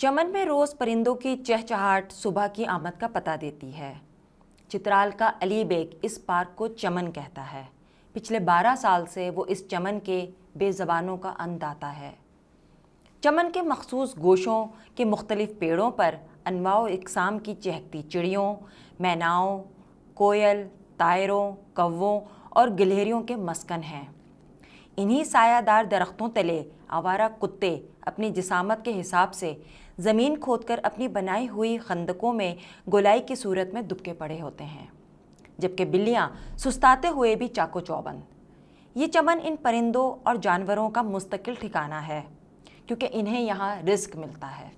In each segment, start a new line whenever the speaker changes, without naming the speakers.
चमन में रोज परिंदों की चहचहाट सुबह की आमद का पता देती है। चित्राल का अली बेग इस पार्क को चमन कहता है। पिछले 12 साल से वो इस चमन के बेज़बानों का अन्नदाता है। चमन के मखसूस गोशों के मुख्तलिफ पेड़ों पर अनवाओ इकसाम की चहकती चिड़ियों, मैनाओं, कोयल, तायरों, कौवों और गिलहरियों के मस्कन हैं। इन्हीं सायादार दरख्तों तले आवारा कुत्ते अपनी जिसामत के हिसाब से ज़मीन खोदकर अपनी बनाई हुई खंदकों में गोलाई की सूरत में दुबके पड़े होते हैं, जबकि बिल्लियाँ सुस्ताते हुए भी चाको चौबंद। ये चमन इन परिंदों और जानवरों का मुस्तकिल ठिकाना है, क्योंकि इन्हें यहाँ रिस्क मिलता है।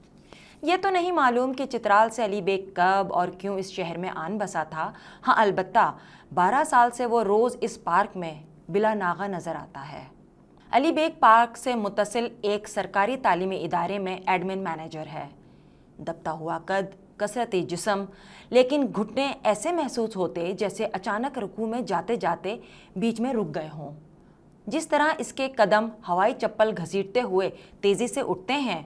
ये तो नहीं मालूम कि चित्राल से अली बेग कब और क्यों इस शहर में आन बसा था। हाँ, अलबत्ता 12 साल से वो रोज़ इस पार्क में बिला नागा नज़र आता है। अली बेग पार्क से मुत्तसिल एक सरकारी तालीमी इदारे में एडमिन मैनेजर है। दबता हुआ कद, कसरती जिस्म, लेकिन घुटने ऐसे महसूस होते जैसे अचानक रुकू में जाते जाते बीच में रुक गए हों। जिस तरह इसके कदम हवाई चप्पल घसीटते हुए तेज़ी से उठते हैं,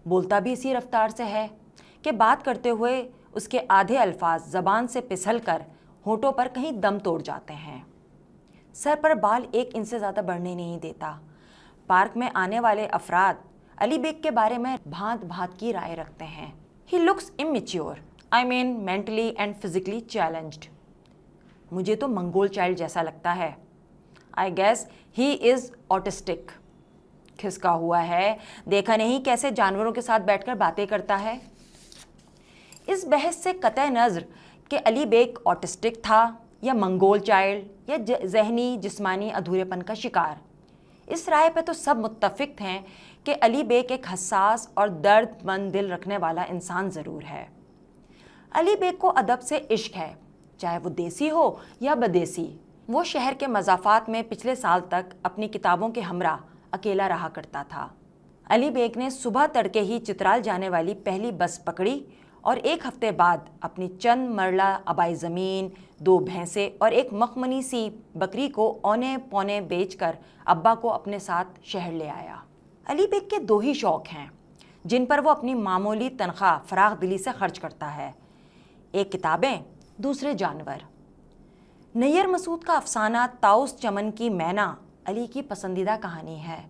बोलता भी इसी रफ्तार से है कि बात करते हुए उसके आधे अल्फाज ज़बान से फिसल कर होठों पर कहीं दम तोड़ जाते हैं। सर पर बाल 1 इंच से ज़्यादा बढ़ने नहीं देता। पार्क में आने वाले अफराद अली बेग के बारे में भांत भांत की राय रखते हैं। He looks immature, I mean mentally and physically challenged. मुझे तो मंगोल चाइल्ड जैसा लगता है। I guess he is autistic. खिसका हुआ है, देखा नहीं कैसे जानवरों के साथ बैठकर बातें करता है। इस बहस से कतई नज़र कि अली बेग ऑटिस्टिक था या मंगोल चाइल्ड या जहनी जिस्मानी अधूरेपन का शिकार, इस राय पे तो सब मुत्तफिक हैं कि अली बेग एक हसास और दर्दमंद दिल रखने वाला इंसान ज़रूर है। अली बेग को अदब से इश्क है, चाहे वो देसी हो या बदेसी। वो शहर के मज़ाफ़ात में पिछले साल तक अपनी किताबों के हमरा अकेला रहा करता था। अली बेग ने सुबह तड़के ही चित्राल जाने वाली पहली बस पकड़ी और 1 हफ्ते बाद अपनी चंद मरला आबाई ज़मीन, 2 भैंसें और एक मखमनी सी बकरी को औने पौने बेचकर अब्बा को अपने साथ शहर ले आया। अली बेग के 2 ही शौक़ हैं जिन पर वो अपनी मामूली तनख्वाह फराग दिली से खर्च करता है, एक किताबें, दूसरे जानवर। नैयर मसूद का अफसाना ताउस चमन की मैना अली की पसंदीदा कहानी है।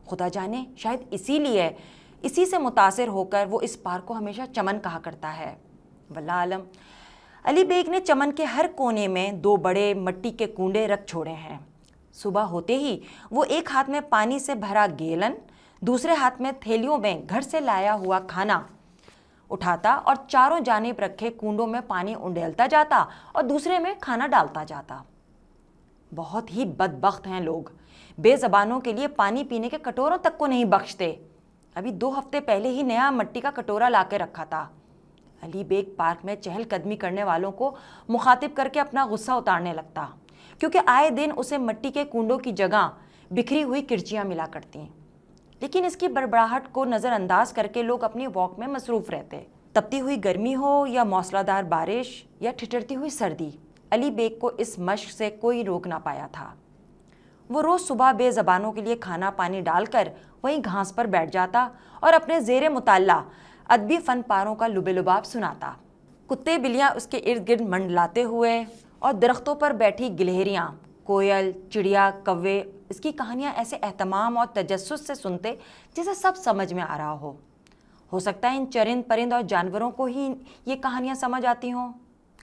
खुदा जाने शायद इसीलिए इसी से मुतासिर होकर वो इस पार्क को हमेशा चमन कहा करता है। वल्लाह आलम। अली बेग ने चमन के हर कोने में 2 बड़े मिट्टी के कूंडे रख छोड़े हैं। सुबह होते ही वो एक हाथ में पानी से भरा गैलन, दूसरे हाथ में थैलियों में घर से लाया हुआ खाना उठाता और चारों जानिब रखे कूंडों में पानी उंडेलता जाता और दूसरे में खाना डालता जाता। बहुत ही बदबख्त हैं लोग, बेज़बानों के लिए पानी पीने के कटोरों तक को नहीं बख्शते। अभी 2 हफ्ते पहले ही नया मिट्टी का कटोरा ला के रखा था। अली बेग पार्क में चहलकदमी करने वालों को मुखातिब करके अपना गुस्सा उतारने लगता, क्योंकि आए दिन उसे मिट्टी के कूंडों की जगह बिखरी हुई किरचियाँ मिला करती। लेकिन इसकी बड़बड़ाहट को नज़रअंदाज करके लोग अपनी वॉक में मसरूफ़ रहते। तपती हुई गर्मी हो या मौसलाधार बारिश या ठिठुरती हुई सर्दी, अली बेग को इस मश्क से कोई रोक ना पाया था। वो रोज़ सुबह बेज़बानों के लिए खाना पानी डालकर वहीं घास पर बैठ जाता और अपने ज़ेरे मुताल्ला अदबी फ़न पारों का लुबे-लुबाब सुनाता। कुत्ते बिल्लियाँ उसके इर्द गिर्द मंडलाते हुए और दरख्तों पर बैठी गिलहरियाँ, कोयल, चिड़िया, कौवे इसकी कहानियाँ ऐसे एहतमाम और तजस्सुस से सुनते जैसे सब समझ में आ रहा हो सकता है इन चरिंद परिंद और जानवरों को ही ये कहानियाँ समझ आती हों,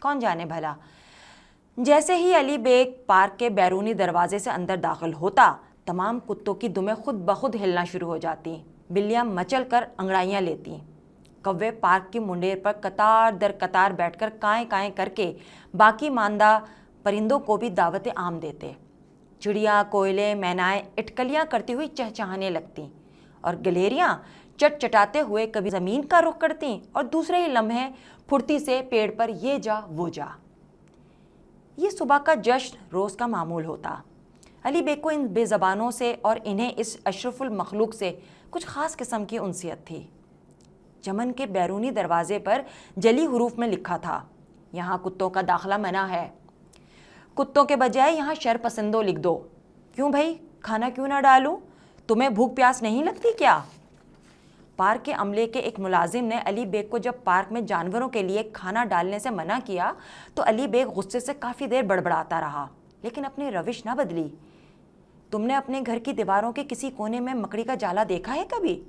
कौन जाने भला। जैसे ही अली बेग पार्क के बैरूनी दरवाजे से अंदर दाखिल होता, तमाम कुत्तों की दुमें खुद ब खुद हिलना शुरू हो जाती। बिल्लियाँ मचल कर अंगड़ाइयाँ लेती। कौवे पार्क की मुंडेर पर कतार दर कतार बैठकर काएँ काएँ करके बाकी मांदा परिंदों को भी दावत आम देते। चिड़िया, कोयले, मैनाएँ इटकलियाँ करती हुई चहचहाने लगती और गिलहरियाँ चटचटाते हुए कभी ज़मीन का रुख करती और दूसरे ही लम्हे फुर्ती से पेड़ पर ये जा वो जा। ये सुबह का जश्न रोज़ का मामूल होता। अली बेग को इन बेज़बानों से और इन्हें इस अशरफुल मखलूक से कुछ ख़ास किस्म की उनसियत थी। चमन के बैरूनी दरवाजे पर जली हुरूफ में लिखा था, यहाँ कुत्तों का दाखिला मना है। कुत्तों के बजाय यहाँ शरपसंदों लिख दो। क्यों भाई, खाना क्यों ना डालूं? तुम्हें भूख प्यास नहीं लगती क्या? پارک کے عملے کے ایک ملازم نے علی بیگ کو جب پارک میں جانوروں کے لیے کھانا ڈالنے سے منع کیا تو علی بیگ غصے سے کافی دیر بڑبڑاتا رہا، لیکن اپنی روش نہ بدلی۔ تم نے اپنے گھر کی دیواروں کے کسی کونے میں مکڑی کا جالا دیکھا ہے کبھی؟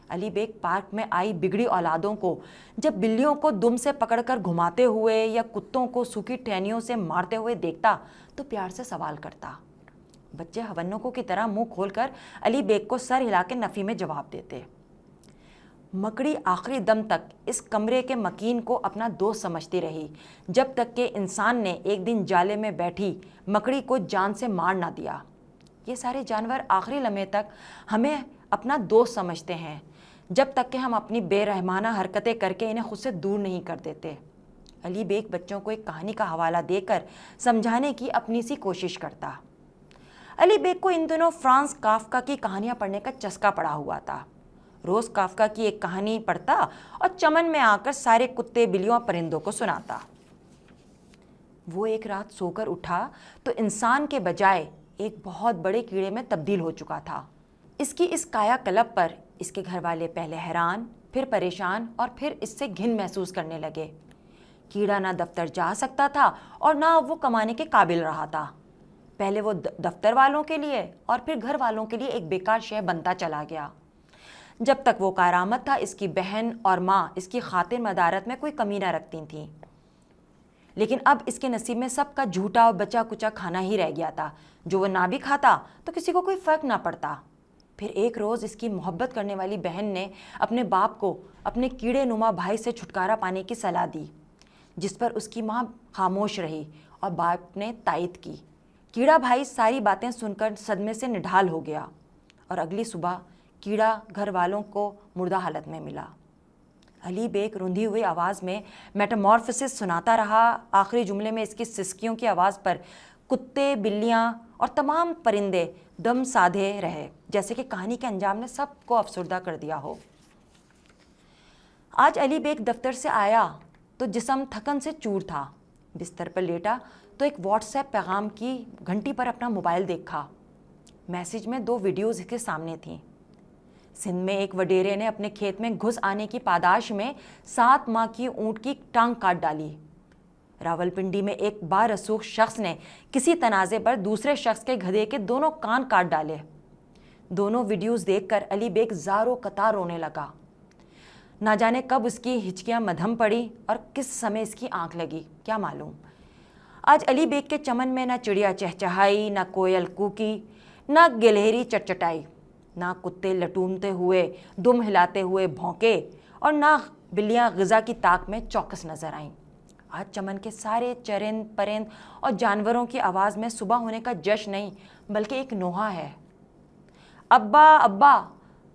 علی بیگ پارک میں آئی بگڑی اولادوں کو جب بلیوں کو دم سے پکڑ کر گھماتے ہوئے یا کتوں کو سوکھی ٹہنیوں سے مارتے ہوئے دیکھتا تو پیار سے سوال کرتا۔ بچے ہونکوں کی طرح منہ کھول کر علی بیگ کو سر ہلا کے نفی میں جواب دیتے۔ مکڑی آخری دم تک اس کمرے کے مکین کو اپنا دوست سمجھتی رہی، جب تک کہ انسان نے ایک دن جالے میں بیٹھی مکڑی کو جان سے مار نہ دیا۔ یہ سارے جانور آخری لمحے تک ہمیں اپنا دوست سمجھتے ہیں، جب تک کہ ہم اپنی بے رحمانہ حرکتیں کر کے انہیں خود سے دور نہیں کر دیتے۔ علی بیگ بچوں کو ایک کہانی کا حوالہ دے کر سمجھانے کی اپنی سی کوشش کرتا۔ علی بیگ کو ان دنوں فرانز کافکا کی کہانیاں پڑھنے کا چسکا پڑا ہوا تھا۔ روز کافکا کی ایک کہانی پڑھتا اور چمن میں آ کر سارے کتے بلیوں اور پرندوں کو سناتا۔ وہ ایک رات سو کر اٹھا تو انسان کے بجائے ایک بہت بڑے کیڑے میں تبدیل ہو چکا تھا۔ اس کی اس کایا کلپ پر اس کے گھر والے پہلے حیران، پھر پریشان اور پھر اس سے گھن محسوس کرنے لگے۔ کیڑا نہ دفتر جا سکتا تھا اور نہ وہ کمانے کے قابل رہا تھا۔ پہلے وہ دفتر والوں کے لیے اور پھر گھر والوں کے لیے ایک بیکار شے بنتا چلا گیا۔ جب تک وہ کارآمد تھا اس کی بہن اور ماں اس کی خاطر مدارت میں کوئی کمی نہ رکھتی تھیں، لیکن اب اس کے نصیب میں سب کا جھوٹا اور بچا کچا کھانا ہی رہ گیا تھا۔ جو وہ نہ بھی کھاتا تو کسی کو کوئی فرق نہ پڑتا۔ پھر ایک روز اس کی محبت کرنے والی بہن نے اپنے باپ کو اپنے کیڑے نما بھائی سے چھٹکارا پانے کی صلاح دی، جس پر اس کی ماں خاموش رہی اور باپ نے تائید کی۔ کیڑا بھائی ساری باتیں سن کر صدمے سے نڈھال ہو گیا اور اگلی صبح کیڑا گھر والوں کو مردہ حالت میں ملا۔ علی بیگ رندھی ہوئی آواز میں میٹامورفسس سناتا رہا۔ آخری جملے میں اس کی سسکیوں کی آواز پر کتے، بلیاں اور تمام پرندے دم سادھے رہے، جیسے کہ کہانی کے انجام نے سب کو افسردہ کر دیا ہو۔ آج علی بیگ دفتر سے آیا تو جسم تھکن سے چور تھا۔ بستر پر لیٹا تو ایک واٹس ایپ پیغام کی گھنٹی پر اپنا موبائل دیکھا۔ میسج میں 2 ویڈیوز کے سامنے تھیں۔ سندھ میں ایک وڈیرے نے اپنے کھیت میں گھس آنے کی پاداش میں 7 ماہ کی اونٹ کی ٹانگ کاٹ ڈالی۔ راولپنڈی میں ایک بارسوخ شخص نے کسی تنازع پر دوسرے شخص کے گدھے کے دونوں کان کاٹ ڈالے۔ دونوں ویڈیوز دیکھ کر علی بیگ زاروں قطار رونے لگا۔ نہ جانے کب اس کی ہچکیاں مدھم پڑی اور کس سمے اس کی آنکھ لگی، کیا معلوم۔ آج علی بیگ کے چمن میں نہ چڑیا چہچہائی، نہ کوئل کوکی، نہ گلہری چٹچٹائی، نہ کتے لٹونتے ہوئے دم ہلاتے ہوئے بھونکے اور نہ بلیاں غذا کی طاق میں چوکس نظر آئیں۔ آج چمن کے سارے چرند پرند اور جانوروں کی آواز میں صبح ہونے کا جشن نہیں بلکہ ایک نوحہ ہے۔ ابا ابا!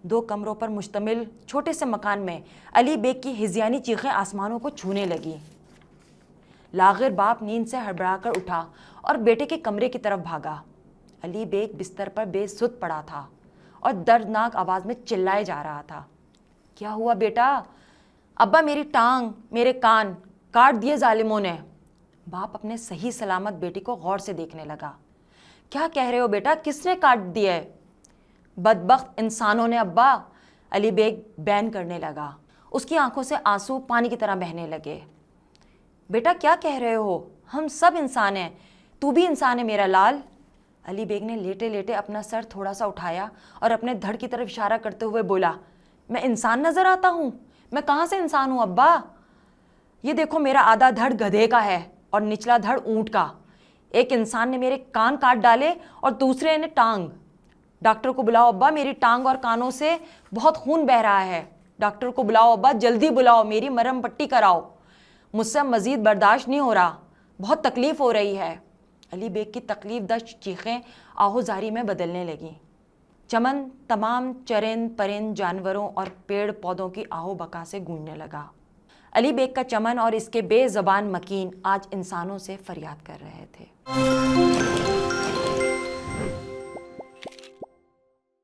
2 کمروں پر مشتمل چھوٹے سے مکان میں علی بیگ کی ہذیانی چیخیں آسمانوں کو چھونے لگی۔ لاغر باپ نیند سے ہڑبڑا کر اٹھا اور بیٹے کے کمرے کی طرف بھاگا۔ علی بیگ بستر پر بے سدھ پڑا تھا اور دردناک آواز میں چلائے جا رہا تھا۔ کیا ہوا بیٹا؟ ابا میری ٹانگ، میرے کان کاٹ دیے ظالموں نے۔ باپ اپنے صحیح سلامت بیٹے کو غور سے دیکھنے لگا۔ کیا کہہ رہے ہو بیٹا؟ کس نے کاٹ دیے؟ بدبخت انسانوں نے ابا، علی بیگ بین کرنے لگا۔ اس کی آنکھوں سے آنسو پانی کی طرح بہنے لگے۔ بیٹا کیا کہہ رہے ہو؟ ہم سب انسان ہیں، تو بھی انسان ہے میرا لال۔ علی بیگ نے لیٹے لیٹے اپنا سر تھوڑا سا اٹھایا اور اپنے دھڑ کی طرف اشارہ کرتے ہوئے بولا، میں انسان نظر آتا ہوں؟ میں کہاں سے انسان ہوں ابا؟ یہ دیکھو میرا آدھا دھڑ گدھے کا ہے اور نچلا دھڑ اونٹ کا۔ ایک انسان نے میرے کان کاٹ ڈالے اور دوسرے نے ٹانگ۔ ڈاکٹر کو بلاؤ ابا، میری ٹانگ اور کانوں سے بہت خون بہہ رہا ہے۔ ڈاکٹر کو بلاؤ ابا، جلدی بلاؤ، میری مرہم پٹی کراؤ۔ مجھ سے مزید برداشت نہیں ہو رہا، بہت تکلیف ہو رہی ہے۔ علی بیگ کی تکلیف دہ چیخیں آہوزاری میں بدلنے لگیں۔ چمن تمام چرند پرند جانوروں اور پیڑ پودوں کی آہو بکا سے گونجنے لگا۔ علی بیگ کا چمن اور اس کے بے زبان مکین آج انسانوں سے فریاد کر رہے تھے۔